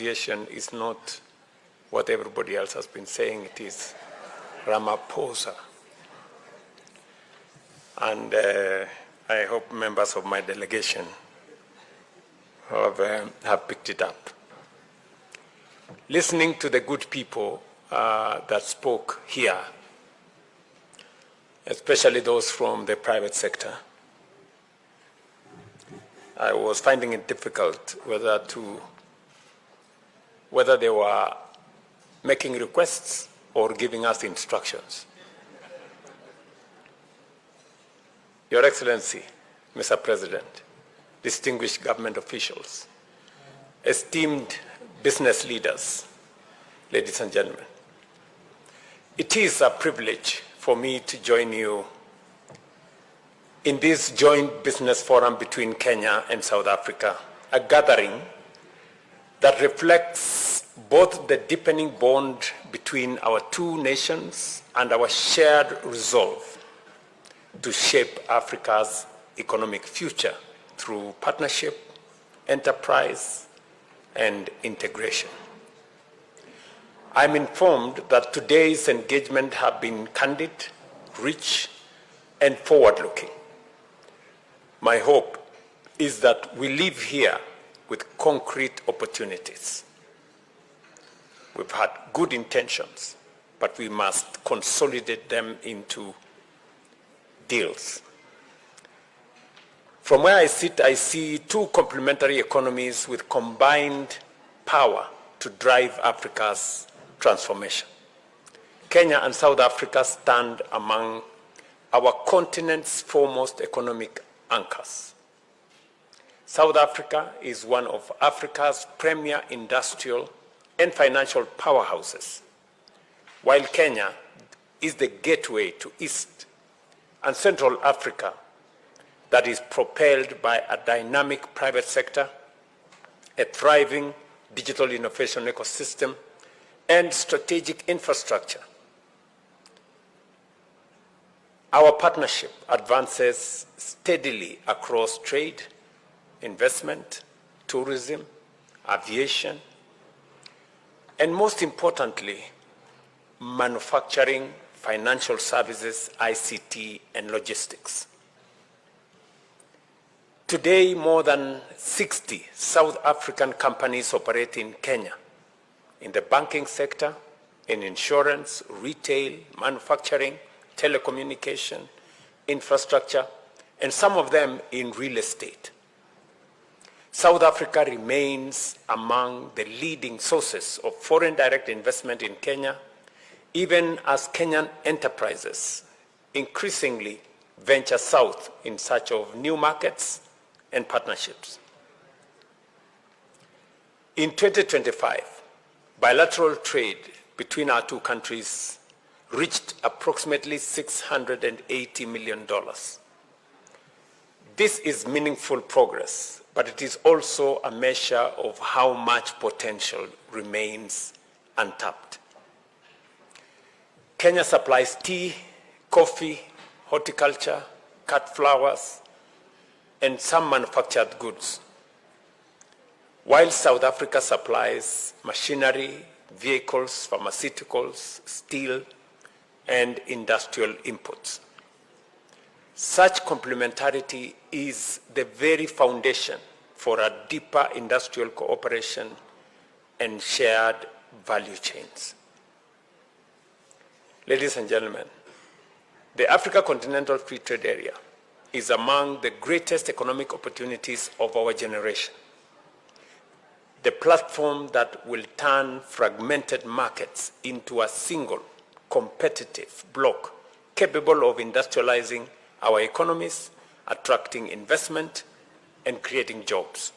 Is not what everybody else has been saying. It is Ramaphosa. And I hope members of my delegation have picked it up. Listening to the good people that spoke here, especially those from the private sector, I was finding it difficult whether they were making requests or giving us instructions. Your Excellency, Mr. President, distinguished government officials, esteemed business leaders, ladies and gentlemen, it is a privilege for me to join you in this joint business forum between Kenya and South Africa, a gathering that reflects both the deepening bond between our two nations and our shared resolve to shape Africa's economic future through partnership, enterprise, and integration. I'm informed that today's engagement have been candid, rich, and forward-looking. My hope is that we leave here with concrete opportunities. We've had good intentions, but we must consolidate them into deals. From where I sit, I see two complementary economies with combined power to drive Africa's transformation. Kenya and South Africa stand among our continent's foremost economic anchors. South Africa is one of Africa's premier industrial and financial powerhouses, while Kenya is the gateway to East and Central Africa that is propelled by a dynamic private sector, a thriving digital innovation ecosystem, and strategic infrastructure. Our partnership advances steadily across trade, investment, tourism, aviation, and most importantly, manufacturing, financial services, ICT, and logistics. Today, more than 60 South African companies operate in Kenya, in the banking sector, in insurance, retail, manufacturing, telecommunication, infrastructure, and some of them in real estate. South Africa remains among the leading sources of foreign direct investment in Kenya, even as Kenyan enterprises increasingly venture south in search of new markets and partnerships. In 2025, bilateral trade between our two countries reached approximately $680 million. This is meaningful progress, but it is also a measure of how much potential remains untapped. Kenya supplies tea, coffee, horticulture, cut flowers, and some manufactured goods, while South Africa supplies machinery, vehicles, pharmaceuticals, steel, and industrial inputs. Such complementarity is the very foundation for a deeper industrial cooperation and shared value chains. Ladies and gentlemen, the Africa Continental Free Trade Area is among the greatest economic opportunities of our generation. The platform that will turn fragmented markets into a single, competitive bloc capable of industrializing our economies, attracting investment, and creating jobs.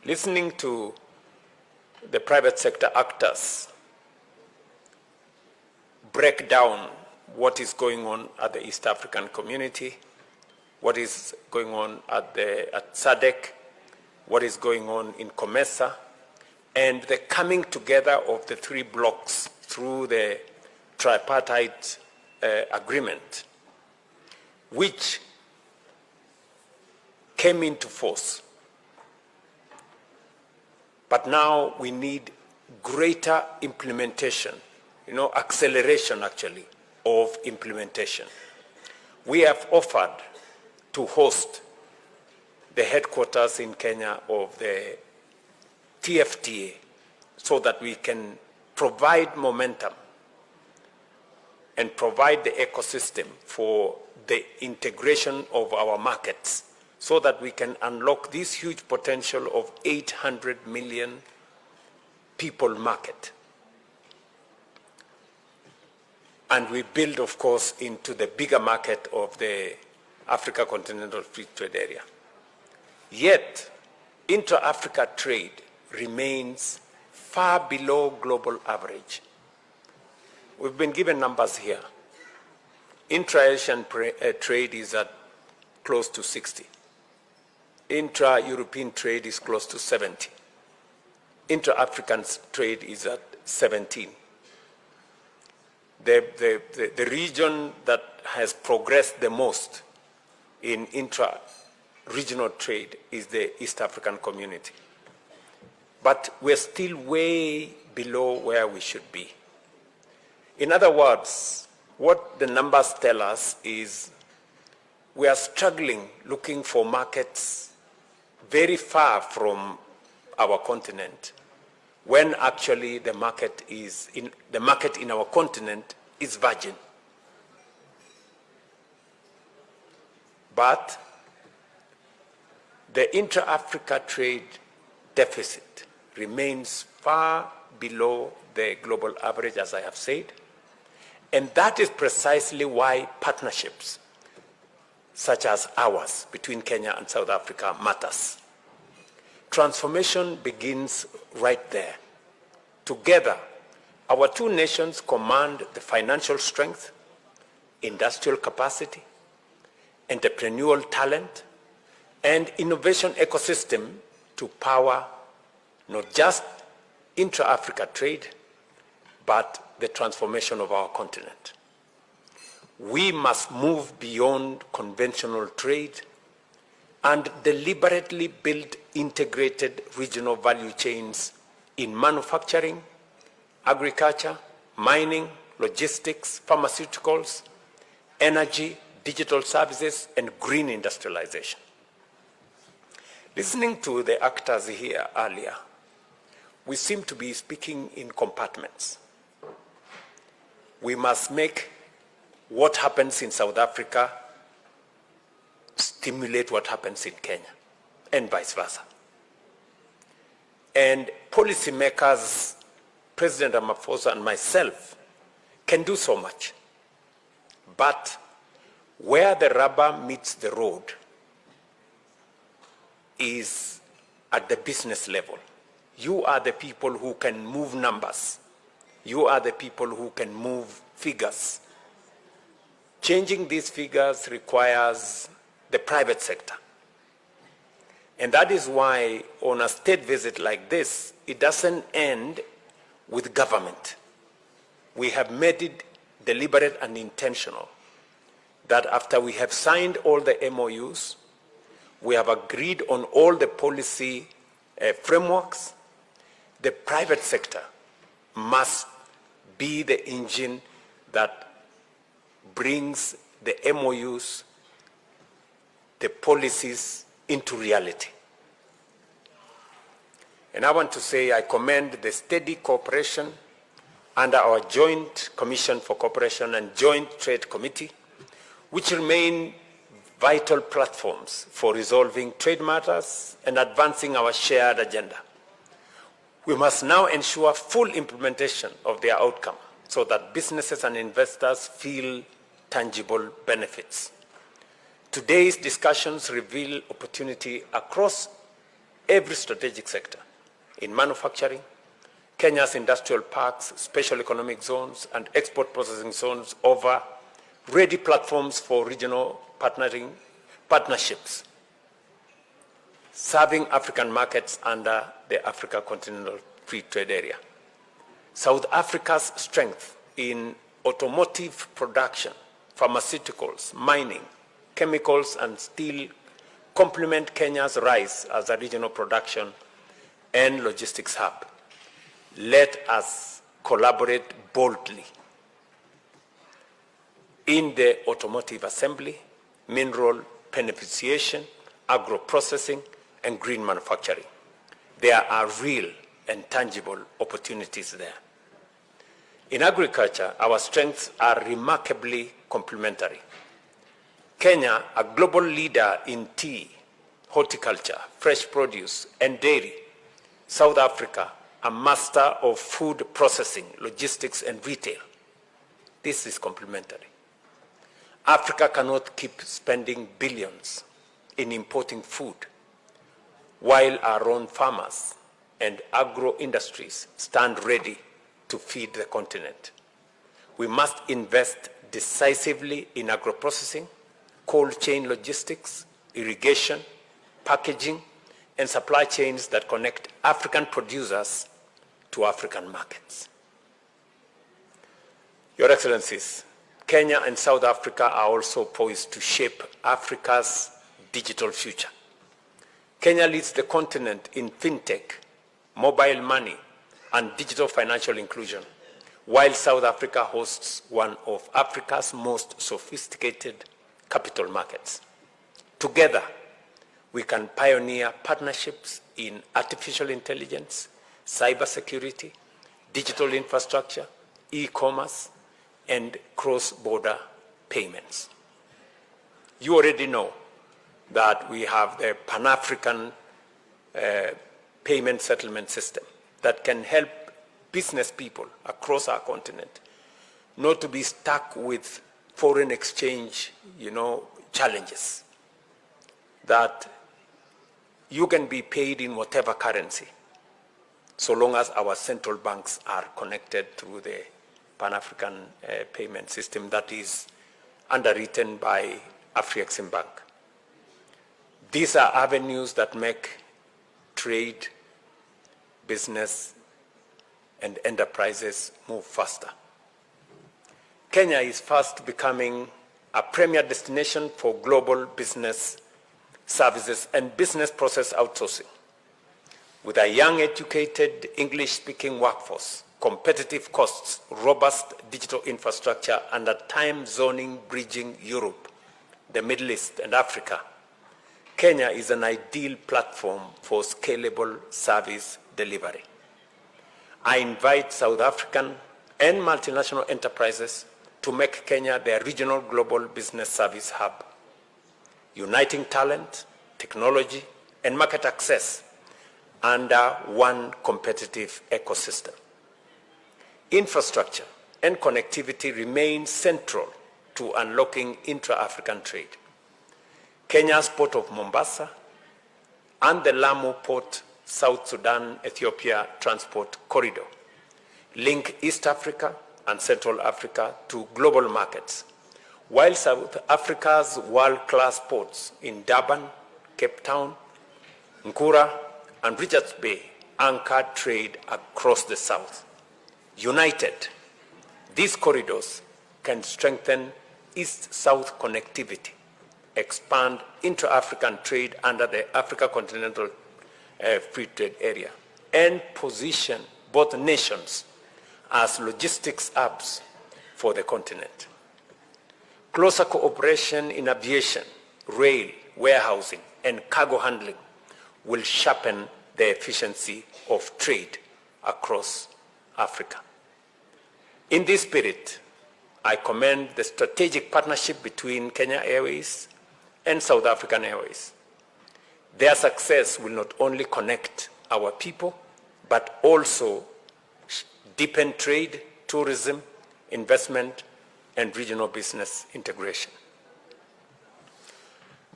Listening to the private sector actors break down what is going on at the East African community, what is going on at SADC, what is going on in COMESA, and the coming together of the three blocs through the tripartite agreement, which came into force But now we need greater implementation, acceleration actually of implementation. We have offered to host the headquarters in Kenya of the TFTA so that we can provide momentum and provide the ecosystem for the integration of our markets so that we can unlock this huge potential of 800 million people market. And we build, of course, into the bigger market of the Africa Continental Free Trade Area. Yet, intra-Africa trade remains far below global average. We've been given numbers here. Intra-Asian trade is at close to 60. Intra-European trade is close to 70. Intra-African trade is at 17. The region that has progressed the most in intra-regional trade is the East African community. But we're still way below where we should be. In other words, what the numbers tell us is we are struggling looking for markets very far from our continent, when actually the market in our continent is virgin. But the intra-Africa trade deficit remains far below the global average, as I have said. And that is precisely why partnerships such as ours between Kenya and South Africa matters. Transformation begins right there. Together, our two nations command the financial strength, industrial capacity, entrepreneurial talent, and innovation ecosystem to power not just intra-Africa trade, but the transformation of our continent. We must move beyond conventional trade and deliberately build integrated regional value chains in manufacturing, agriculture, mining, logistics, pharmaceuticals, energy, digital services, and green industrialization. Listening to the actors here earlier, we seem to be speaking in compartments. We must make what happens in South Africa stimulate what happens in Kenya, and vice versa. And policymakers, President Ramaphosa and myself, can do so much. But where the rubber meets the road is at the business level. You are the people who can move numbers. You are the people who can move figures. Changing these figures requires the private sector. And that is why on a state visit like this, it doesn't end with government. We have made it deliberate and intentional that after we have signed all the MOUs, we have agreed on all the policy frameworks, the private sector must be the engine that brings the MOUs, the policies into reality. And I want to say I commend the steady cooperation under our Joint Commission for Cooperation and Joint Trade Committee, which remain vital platforms for resolving trade matters and advancing our shared agenda. We must now ensure full implementation of their outcome so that businesses and investors feel tangible benefits. Today's discussions reveal opportunity across every strategic sector. In manufacturing, Kenya's industrial parks, special economic zones, and export processing zones offer ready platforms for regional partnerships, serving African markets under the Africa Continental Free Trade Area. South Africa's strength in automotive production, pharmaceuticals, mining, chemicals, and steel complement Kenya's rise as a regional production and logistics hub. Let us collaborate boldly in the automotive assembly, mineral beneficiation, agro-processing, and green manufacturing. There are real and tangible opportunities there. In agriculture, our strengths are remarkably complementary. Kenya, a global leader in tea, horticulture, fresh produce, and dairy. South Africa, a master of food processing, logistics, and retail. This is complementary. Africa cannot keep spending billions in importing food while our own farmers and agro-industries stand ready to feed the continent. We must invest decisively in agro-processing, cold chain logistics, irrigation, packaging, and supply chains that connect African producers to African markets. Your Excellencies, Kenya and South Africa are also poised to shape Africa's digital future. Kenya leads the continent in fintech, mobile money, and digital financial inclusion, while South Africa hosts one of Africa's most sophisticated capital markets. Together, we can pioneer partnerships in artificial intelligence, cybersecurity, digital infrastructure, e-commerce, and cross-border payments. You already know that we have the Pan-African payment settlement system that can help business people across our continent not to be stuck with foreign exchange, challenges. That you can be paid in whatever currency, so long as our central banks are connected through the Pan-African payment system that is underwritten by Afreximbank. These are avenues that make trade, business, and enterprises move faster. Kenya is fast becoming a premier destination for global business services and business process outsourcing. With a young, educated, English-speaking workforce, competitive costs, robust digital infrastructure, and a time zoning bridging Europe, the Middle East, and Africa, Kenya is an ideal platform for scalable service delivery. I invite South African and multinational enterprises to make Kenya their regional global business service hub, uniting talent, technology, and market access under one competitive ecosystem. Infrastructure and connectivity remain central to unlocking intra-African trade. Kenya's port of Mombasa and the Lamu Port South Sudan-Ethiopia transport corridor link East Africa and Central Africa to global markets, while South Africa's world-class ports in Durban, Cape Town, Nkura, and Richards Bay anchor trade across the South. United, these corridors can strengthen East-South connectivity, expand intra-African trade under the Africa Continental Free Trade Area, and position both nations as logistics hubs for the continent. Closer cooperation in aviation, rail, warehousing, and cargo handling will sharpen the efficiency of trade across Africa. In this spirit, I commend the strategic partnership between Kenya Airways and South African Airways. Their success will not only connect our people, but also deepen trade, tourism, investment, and regional business integration.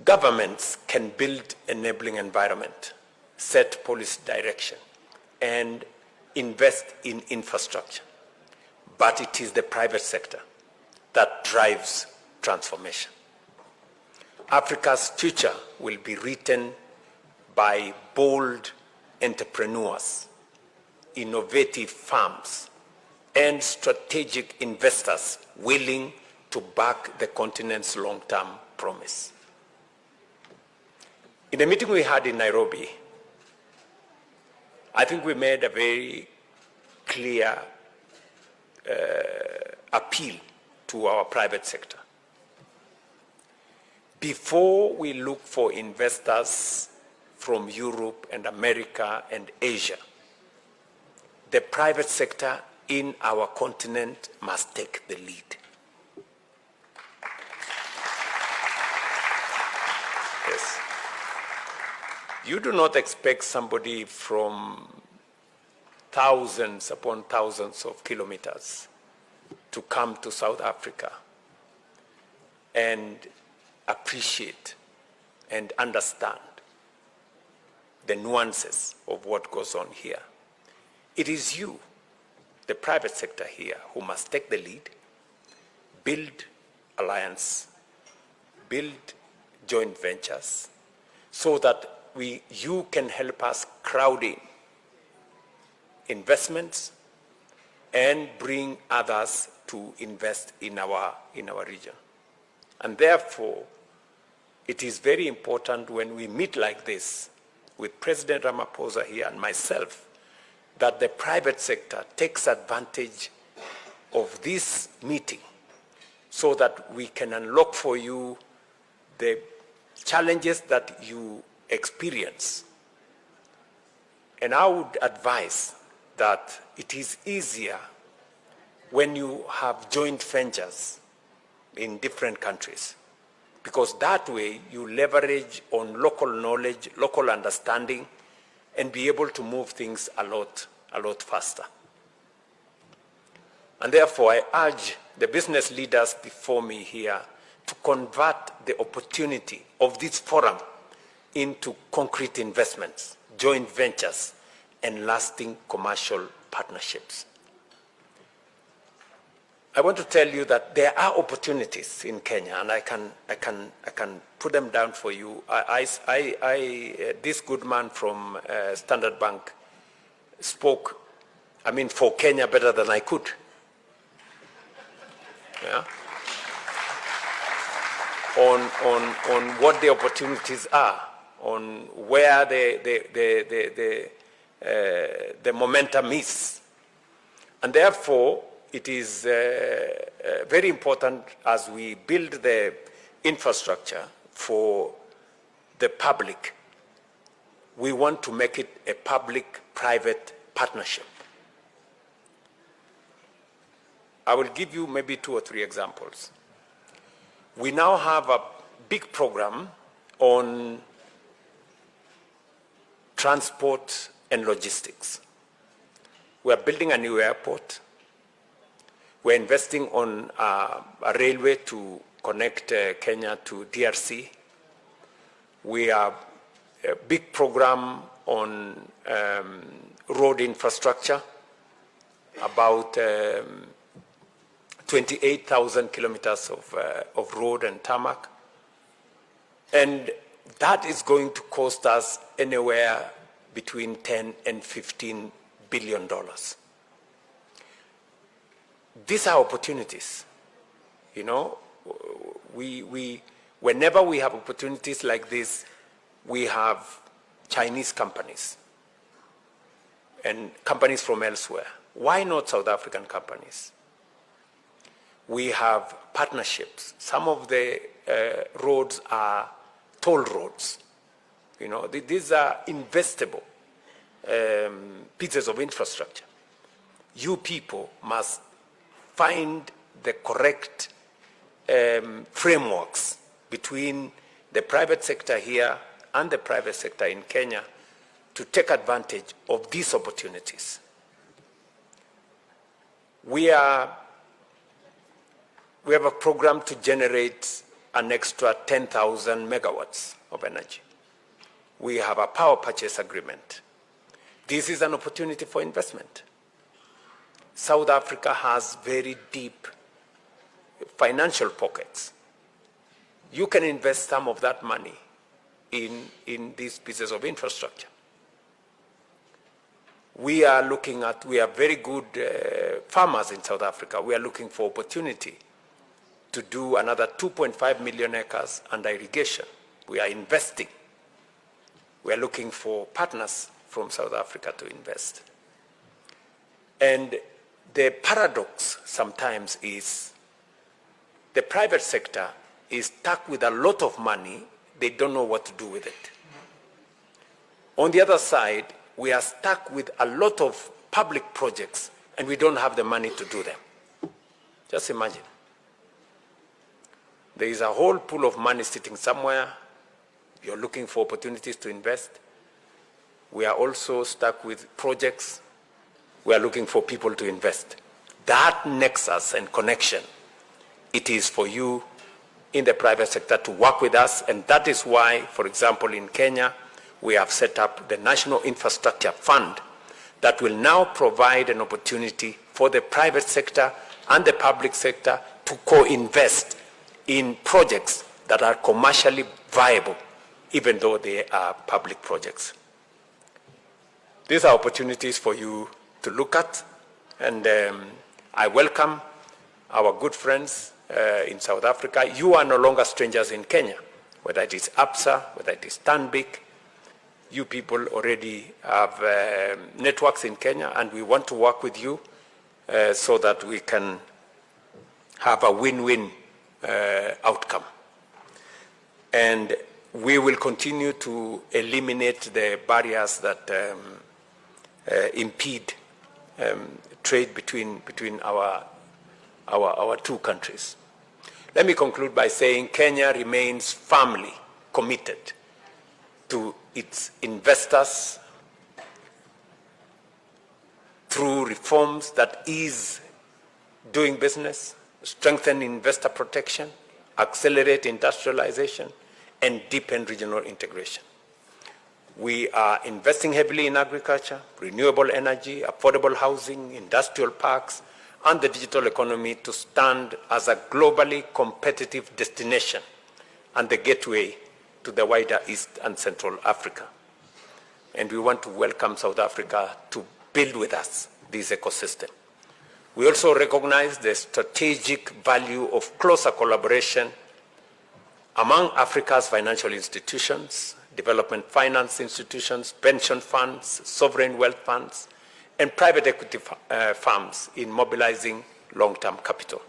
Governments can build enabling environment, set policy direction, and invest in infrastructure. But it is the private sector that drives transformation. Africa's future will be written by bold entrepreneurs, innovative firms, and strategic investors willing to back the continent's long-term promise. In the meeting we had in Nairobi, I think we made a very clear appeal to our private sector. Before we look for investors from Europe and America and Asia, the private sector in our continent must take the lead. Yes. You do not expect somebody from thousands upon thousands of kilometers to come to South Africa and appreciate and understand the nuances of what goes on here. It is you, the private sector here, who must take the lead, build alliance, build joint ventures, so that you can help us crowd in investments and bring others to invest in our region. And therefore, it is very important when we meet like this with President Ramaphosa here and myself, that the private sector takes advantage of this meeting so that we can unlock for you the challenges that you experience. And I would advise that it is easier when you have joint ventures in different countries, because that way you leverage on local knowledge, local understanding, and be able to move things a lot faster. And therefore, I urge the business leaders before me here to convert the opportunity of this forum into concrete investments, joint ventures, and lasting commercial partnerships. I want to tell you that there are opportunities in Kenya, and I can put them down for you. This good man from Standard Bank spoke, for Kenya better than I could. Yeah? On what the opportunities are, on where the momentum is, and therefore it is very important as we build the infrastructure for the public. We want to make it a public-private partnership. I will give you maybe 2 or 3 examples. We now have a big program on transport and logistics. We are building a new airport. We're investing on a railway to connect Kenya to DRC. We have a big program on road infrastructure, about 28,000 kilometers of road and tarmac. And that is going to cost us anywhere between 10 and 15 billion dollars. These are opportunities. Whenever we have opportunities like this, we have Chinese companies and companies from elsewhere. Why not South African companies? We have partnerships. Some of the roads are toll roads. These are investable pieces of infrastructure. You people must find the correct frameworks between the private sector here and the private sector in Kenya to take advantage of these opportunities. We have a program to generate an extra 10,000 megawatts of energy. We have a power purchase agreement. This is an opportunity for investment. South Africa has very deep financial pockets. You can invest some of that money in these pieces of infrastructure. We are very good farmers in South Africa. We are looking for opportunity to do another 2.5 million acres under irrigation. We are investing. We are looking for partners from South Africa to invest. And the paradox sometimes is the private sector is stuck with a lot of money. They don't know what to do with it. On the other side, we are stuck with a lot of public projects and we don't have the money to do them. Just imagine. There is a whole pool of money sitting somewhere. You're looking for opportunities to invest. We are also stuck with projects. We are looking for people to invest. That nexus and connection, it is for you in the private sector to work with us, and that is why, for example, in Kenya, we have set up the National Infrastructure Fund that will now provide an opportunity for the private sector and the public sector to co-invest in projects that are commercially viable, even though they are public projects. These are opportunities for you to look at, and I welcome our good friends in South Africa. You are no longer strangers in Kenya, whether it is APSA, whether it is Stanbic. You people already have networks in Kenya, and we want to work with you so that we can have a win-win outcome. And we will continue to eliminate the barriers that impede trade between our two countries. Let me conclude by saying Kenya remains firmly committed to its investors through reforms that ease doing business, strengthen investor protection, accelerate industrialization, and deepen regional integration. We are investing heavily in agriculture, renewable energy, affordable housing, industrial parks, and the digital economy to stand as a globally competitive destination and the gateway to the wider East and Central Africa. And we want to welcome South Africa to build with us this ecosystem. We also recognize the strategic value of closer collaboration among Africa's financial institutions, development finance institutions, pension funds, sovereign wealth funds, and private equity firms in mobilizing long-term capital.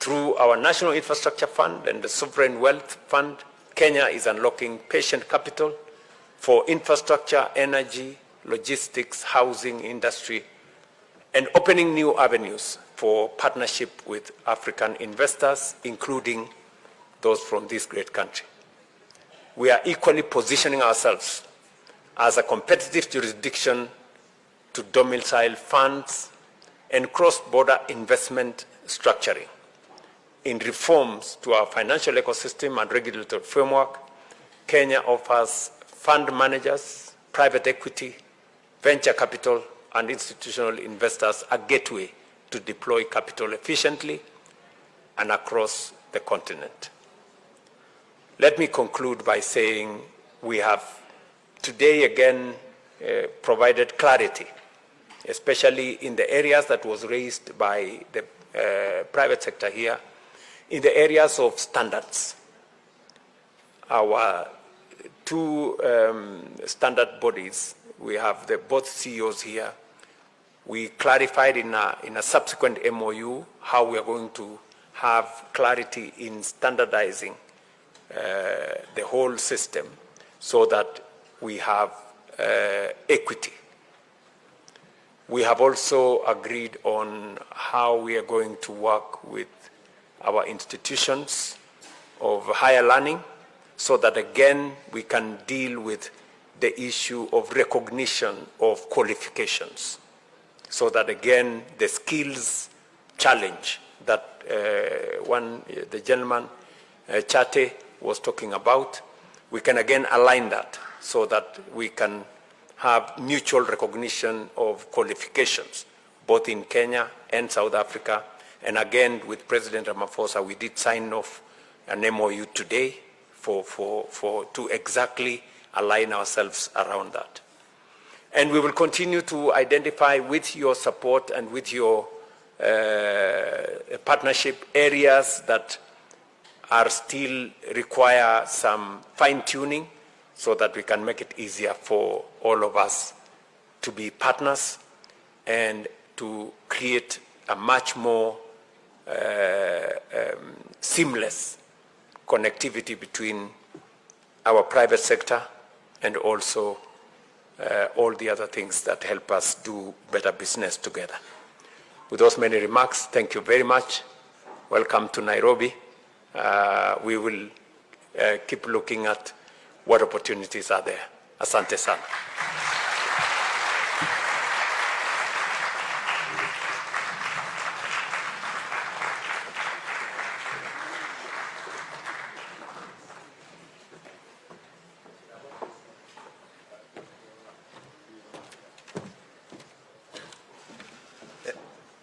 Through our National Infrastructure Fund and the Sovereign Wealth Fund, Kenya is unlocking patient capital for infrastructure, energy, logistics, housing, industry, and opening new avenues for partnership with African investors, including those from this great country. We are equally positioning ourselves as a competitive jurisdiction to domicile funds and cross-border investment structuring. In reforms to our financial ecosystem and regulatory framework, Kenya offers fund managers, private equity, venture capital, and institutional investors a gateway to deploy capital efficiently and across the continent. Let me conclude by saying we have today again provided clarity, especially in the areas that was raised by the private sector here, in the areas of standards. Our two standard bodies, we have both CEOs here. We clarified in a subsequent MOU how we are going to have clarity in standardizing the whole system so that we have equity. We have also agreed on how we are going to work with our institutions of higher learning so that again we can deal with the issue of recognition of qualifications, so that again the skills challenge that the gentleman Chate was talking about, we can again align that so that we can have mutual recognition of qualifications, both in Kenya and South Africa. And again, with President Ramaphosa, we did sign off an MOU today to exactly align ourselves around that. And we will continue to identify with your support and with your partnership areas that are still require some fine-tuning so that we can make it easier for all of us to be partners and to create a much more seamless connectivity between our private sector and also all the other things that help us do better business together. With those many remarks, thank you very much. Welcome to Nairobi. We will keep looking at what opportunities are there. Asante sana.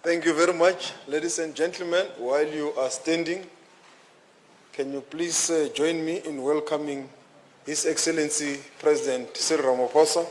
Thank you very much, ladies and gentlemen. While you are standing, can you please join me in welcoming His Excellency President Cyril Ramaphosa